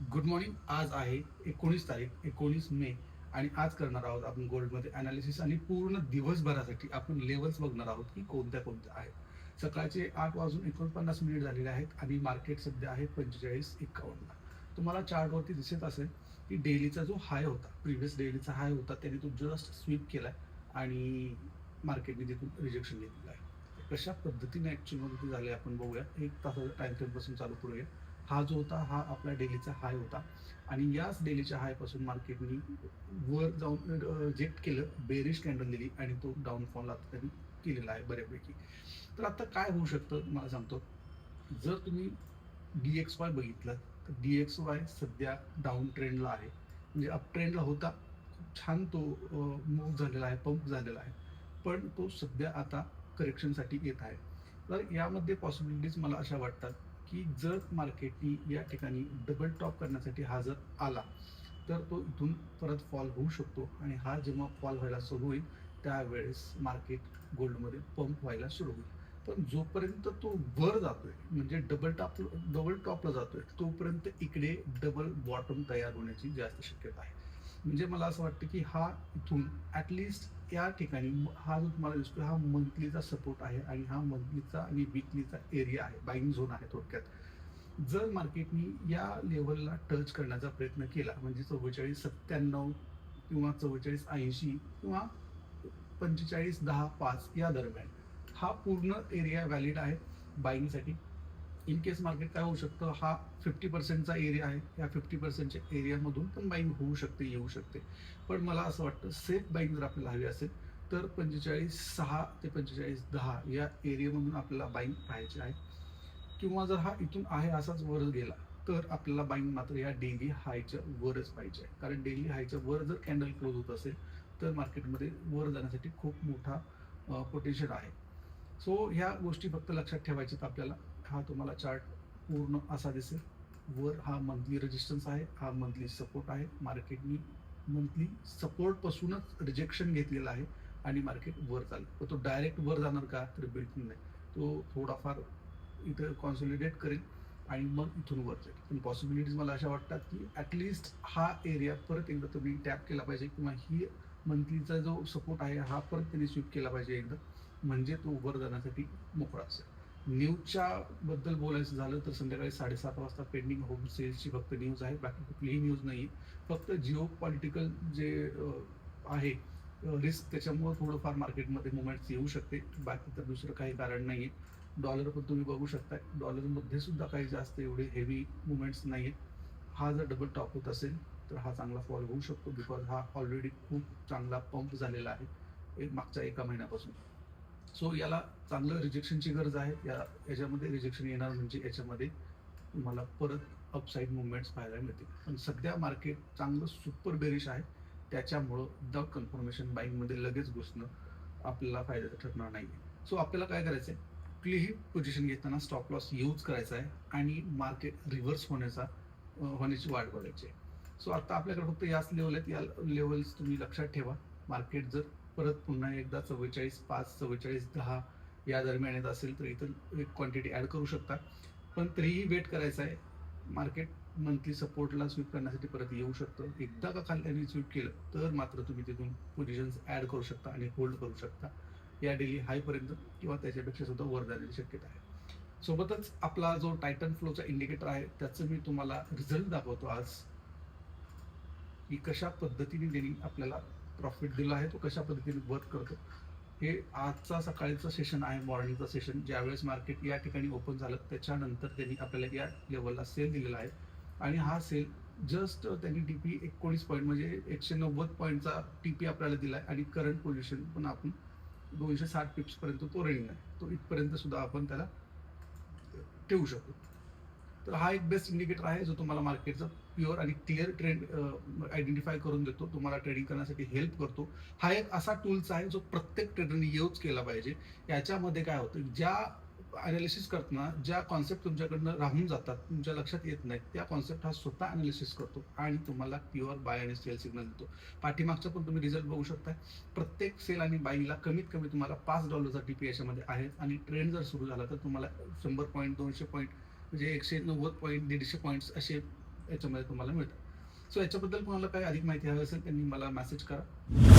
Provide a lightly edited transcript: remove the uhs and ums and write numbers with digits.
Good morning. आज आहे 19 तारीख, 19 मे, आणि आज करणार आहोत आपण गोल्डमध्ये अनालिसिस आणि पूर्ण दिवसभरासाठी आपण लेवल्स बघणार आहोत की कोणत्या कोणत्या आहेत. सकाळचे 8 वाजून 49 मिनिट झालेले आहेत आणि मार्केट सध्या आहे 45.51ला. तुम्हाला चार्टवरती दिसत असेल की डेलीचा जो हाय होता, प्रिव्हियस डेलीचा हाय होता, त्याने तो जस्ट स्वीप केलाय आणि मार्केटने तिथून रिजेक्शन घेतलेलं आहे. कशा पद्धतीने ऍक्च्युअलमध्ये ते झाले आपण बघूया. 1 तासाच्या टाइम फ्रेम पासून चालू करूया. हा जो होता हा आपला डेलीचा हाय होता आणि याच डेलीच्या हाय पासून मार्केटनी वर जाऊन रिजेक्ट केलं, बेरिश कॅन्डल दिली आणि तो डाऊनफॉल आता त्यांनी केलेला आहे बऱ्यापैकी. तर आता काय होऊ शकतं मला सांगतो. जर तुम्ही DXY बघितलं तर DXY सध्या डाऊन ट्रेंडला आहे, म्हणजे अप ट्रेंडला होता. खूप छान तो मूव्ह झालेला आहे, पंप झालेला आहे, पण तो सध्या आता करेक्शनसाठी येत आहे. तर यामध्ये पॉसिबिलिटीज मला अशा वाटतात की जर मार्केटनी या ठिकाणी डबल टॉप करण्यासाठी हा जर आला तर तो इथून परत फॉल होऊ शकतो आणि हा जेव्हा फॉल व्हायला सुरू होईल त्यावेळेस मार्केट गोल्डमध्ये पंप व्हायला सुरू होईल. पण जोपर्यंत तो वर जातोय म्हणजे डबल टॉपला जातोय तोपर्यंत इकडे डबल बॉटम तयार होण्याची जास्त शक्यता आहे. म्हणजे मला असं वाटतं की हा इथून ॲटलिस्ट या ठिकाणी हा जो तुम्हाला दिसतोय हा मंथलीचा सपोर्ट आहे आणि हा मंथलीचा आणि वीकलीचा एरिया आहे, बाईंग झोन आहे थोडक्यात. जर मार्केटनी या लेवलला टच करण्याचा प्रयत्न केला म्हणजे 44.97 किंवा 44.80 किंवा 45.10-5 या दरम्यान हा पूर्ण एरिया व्हॅलिड आहे बाईंगसाठी. इन केस मार्केट काय होऊ शकतं, हा 50%चा एरिया आहे, या 50%च्या एरियामधून पण बाईंग होऊ शकते, येऊ शकते. पण मला असं वाटतं सेफ बाईंग जर आपल्याला हवी असेल तर 45.6 ते 45.10 या एरियामधून आपल्याला बाईंग पाहायची आहे. किंवा जर हा इथून आहे असाच वर गेला तर आपल्याला बाईंग मात्र या डेली हायच्या वरच पाहिजे, कारण डेली हायच्या वर जर कॅन्डल क्लोज होत असेल तर मार्केटमध्ये वर जाण्यासाठी खूप मोठा पोटेन्शियल आहे. सो ह्या गोष्टी फक्त लक्षात ठेवायच्यात आपल्याला. हा तुम्हाला चार्ट पूर्ण असा दिसेल. वर हा मंथली रेजिस्टन्स आहे, हा मंथली सपोर्ट आहे. मार्केटनी मंथली सपोर्ट पासूनच रिजेक्शन घेतलेला आहे आणि मार्केट वर चाललं. पण तो डायरेक्ट वर जाणार का, तर बिलकुल नाही. तो थोडाफार इथं कॉन्सॉलिडेट करेल आणि मग इथून वर जाईल. पण पॉसिबिलिटीज मला अशा वाटतात की ॲटलिस्ट हा एरिया परत एकदा तुम्ही टॅप केला पाहिजे किंवा ही मंथलीचा जो सपोर्ट आहे हा परत त्यांनी स्वीप केला पाहिजे एकदा, म्हणजे तो वर जाण्यासाठी मोकळा असेल. न्यूजच्या बद्दल बोलायचं झालं तर संध्याकाळी 7:30 वाजता पेंडिंग होम सेल्सची फक्त न्यूज आहे, बाकी कुठलीही न्यूज नाही. फक्त जिओ पॉलिटिकल जे आहे रिस्क, त्याच्यामुळे थोडंफार मार्केटमध्ये मुवमेंट्स येऊ शकते, बाकी तर दुसरं काही कारण नाही आहे. डॉलर पण तुम्ही बघू शकताय, डॉलरमध्ये सुद्धा काही जास्त एवढे हेवी मुवमेंट्स नाही आहेत. हा जर डबल टॉप होत असेल तर हा चांगला फॉल होऊ शकतो, बिकॉज हा ऑलरेडी खूप चांगला पंप झालेला आहे मागच्या 1 महिन्यापासून. सो याला चांगलं रिजेक्शनची गरज आहे. याच्यामध्ये रिजेक्शन येणार म्हणजे याच्यामध्ये तुम्हाला परत अपसाईड मुवमेंट्स पाहायला मिळतील. पण सध्या मार्केट चांगलं सुपर बेरिश आहे, त्याच्यामुळं विदाउट कन्फर्मेशन बाईंगमध्ये लगेच घुसणं आपल्याला फायद्याचं ठरणार नाही. सो आपल्याला काय करायचं आहे, कुठलीही पोझिशन घेताना स्टॉप लॉस यूज करायचा आहे आणि मार्केट रिव्हर्स होण्याची वाट बघायची आहे. सो आता आपल्याकडे फक्त याच लेवल आहेत, या लेवल्स तुम्ही लक्षात ठेवा. मार्केट जर परत पुन्हा एकदा 44.5 44.10 या दरम्यान येत असेल तर इथं एक क्वांटिटी ॲड करू शकता, पण तरीही वेट करायचं आहे. मार्केट मंथली सपोर्टला स्वीप करण्यासाठी परत येऊ शकतं. एकदा का खाली स्वीप केलं तर मात्र तुम्ही तिथून पोझिशन्स ॲड करू शकता आणि होल्ड करू शकता या डेली हायपर्यंत किंवा त्याच्यापेक्षा सुद्धा वर जाण्याची शक्यता आहे. सोबतच आपला जो टायटन फ्लोचा इंडिकेटर आहे त्याचं मी तुम्हाला रिझल्ट दाखवतो आज, की कशा पद्धतीने त्यांनी आपल्याला प्रॉफिट दिला आहे, तो कशा पद्धतीने वर्क करतो. हे आजचा सकाळचं सेशन आहे, मॉर्निंगचं सेशन. ज्यावेळेस मार्केट या ठिकाणी ओपन झालं त्याच्यानंतर त्यांनी आपल्याला या लेवलला सेल दिलेला आहे आणि हा सेल जस्ट त्यांनी टीपी 19 पॉईंट म्हणजे 190 पॉईंटचा टीपी आपल्याला दिला आहे आणि करंट पोझिशन पण आपण 260 पिप्सपर्यंत तो रेंज आहे, तो इथपर्यंत सुद्धा आपण त्याला ठेवू शकतो. तर हा एक बेस्ट इंडिकेटर आहे जो तुम्हाला मार्केटचा प्युअर आणि क्लिअर ट्रेंड आयडेंटिफाय करून देतो, तुम्हाला ट्रेडिंग करण्यासाठी हेल्प करतो. हा एक असा टूल्स आहे जो प्रत्येक ट्रेडरने यूज केला पाहिजे. याच्यामध्ये काय होतं, ज्या अनालिसिस करताना ज्या कॉन्सेप्ट तुमच्याकडनं राहून जातात, तुमच्या लक्षात येत नाहीत, त्या कॉन्सेप्ट हा स्वतः अनालिसिस करतो आणि तुम्हाला प्युअर बाय आणि सेल सिग्नल देतो. पाठीमागचा पण तुम्ही रिझल्ट बघू शकता. प्रत्येक सेल आणि बाईला कमीत कमी तुम्हाला $5 टीपी याच्यामध्ये आहे आणि ट्रेंड जर सुरू झाला तर तुम्हाला 100 पॉईंट 200 पॉईंट म्हणजे 190 पॉईंट 150 पॉईंट्स असे याच्यामध्ये तुम्हाला मिळतं. सो याच्याबद्दल कोणाला काही अधिक माहिती हवी असेल त्यांनी मला मेसेज करा.